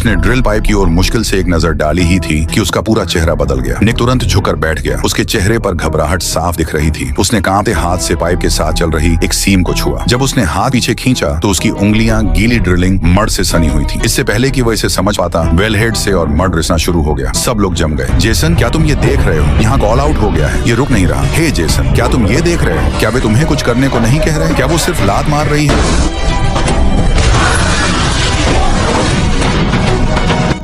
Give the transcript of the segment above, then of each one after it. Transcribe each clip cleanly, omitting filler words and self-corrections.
उसने drill pipe की ओर मुश्किल से एक नजर डाली ही थी कि उसका पूरा चेहरा बदल गया। निक तुरंत झुककर बैठ गया। उसके चेहरे पर घबराहट साफ दिख रही थी। उसने कांपते हाथ से पाइप के साथ चल रही एक सीम को छुआ। जब उसने हाथ पीछे खींचा तो उसकी उंगलियां गीली ड्रिलिंग मड से सनी हुई थी। इससे पहले कि वो इसे समझ पाता, वेलहेड से और मड रिसना शुरू हो गया। सब लोग जम गए। जेसन, क्या तुम ये देख रहे हो? यहाँ कॉल आउट हो गया है, ये रुक नहीं रहा। हे जेसन, क्या तुम ये देख रहे हो? क्या वे तुम्हें कुछ करने को नहीं कह रहे? क्या वो सिर्फ लात मार रही है?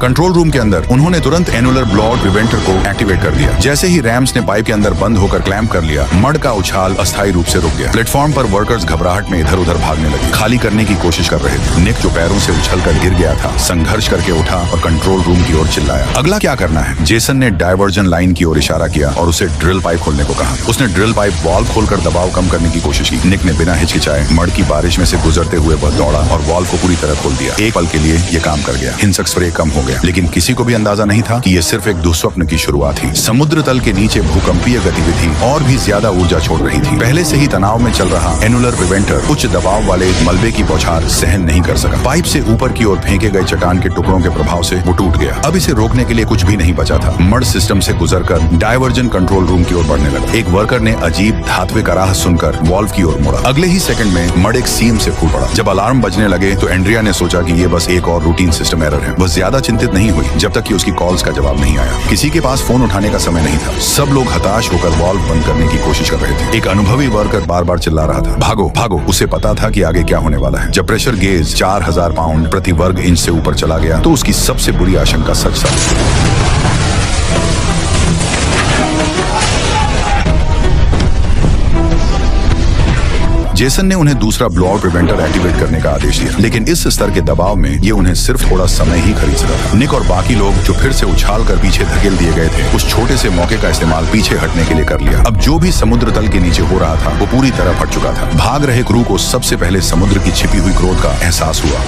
कंट्रोल रूम के अंदर उन्होंने तुरंत एनुलर ब्लॉड प्रिवेंटर को एक्टिवेट कर दिया। जैसे ही रैम्स ने पाइप के अंदर बंद होकर क्लैंप कर लिया, मड का उछाल अस्थायी रूप से रुक गया। प्लेटफॉर्म पर वर्कर्स घबराहट में इधर उधर भागने लगे, खाली करने की कोशिश कर रहे थे। निक, जो पैरों से उछलकर गिर गया था, संघर्ष करके उठा और कंट्रोल रूम की ओर चिल्लाया, अगला क्या करना है? जेसन ने डायवर्जन लाइन की ओर इशारा किया और उसे ड्रिल पाइप खोलने को कहा। उसने ड्रिल पाइप वाल्व खोलकर दबाव कम करने की कोशिश की। निक ने बिना हिचकिचाए मड की बारिश में से गुजरते हुए वह दौड़ा और वाल्व को पूरी तरह खोल दिया। एक पल के लिए ये काम कर गया। हिंसक स्प्रे कम हो गया, लेकिन किसी को भी अंदाजा नहीं था कि यह सिर्फ एक दुस्वप्न की शुरुआत थी। समुद्र तल के नीचे भूकंपीय गतिविधि और भी ज्यादा ऊर्जा छोड़ रही थी। पहले से ही तनाव में चल रहा एनुलर प्रिवेंटर उच्च दबाव वाले मलबे की बौछार सहन नहीं कर सका। पाइप से ऊपर की ओर फेंके गए चट्टान के टुकड़ों के प्रभाव से वो टूट गया। अब इसे रोकने के लिए कुछ भी नहीं बचा था। मड सिस्टम से गुजरकर डायवर्जन कंट्रोल रूम की ओर बढ़ने लगा। एक वर्कर ने अजीब धात्विक आवाज सुनकर वाल्व की ओर मुड़ा। अगले ही सेकंड में मड एक सीम से फूट पड़ा। जब अलार्म बजने लगे तो एंड्रिया ने सोचा कि ये बस एक और रूटीन सिस्टम एरर है। वह ज्यादा चिंतित नहीं हुई जब तक कि उसकी कॉल्स का जवाब नहीं आया। किसी के पास फोन उठाने का समय नहीं था। सब लोग हताश होकर वाल्व बंद करने की कोशिश कर रहे थे। एक अनुभवी वर्कर बार बार चिल्ला रहा था, भागो भागो। उसे पता था कि आगे क्या होने वाला है। जब प्रेशर गेज 4000 पाउंड प्रति वर्ग इंच से ऊपर चला गया तो उसकी सबसे बुरी आशंका सच साबित। जेसन ने उन्हें दूसरा ब्लॉड प्रिवेंटर एक्टिवेट करने का आदेश दिया, लेकिन इस स्तर के दबाव में ये उन्हें सिर्फ थोड़ा समय ही खरीद सका था। निक और बाकी लोग जो फिर से उछाल कर पीछे धकेल दिए गए थे, उस छोटे से मौके का इस्तेमाल पीछे हटने के लिए कर लिया। अब जो भी समुद्र तल के नीचे हो रहा था वो पूरी तरह फट चुका था। भाग रहे क्रू को सबसे पहले समुद्र की छिपी हुई क्रोध का एहसास हुआ।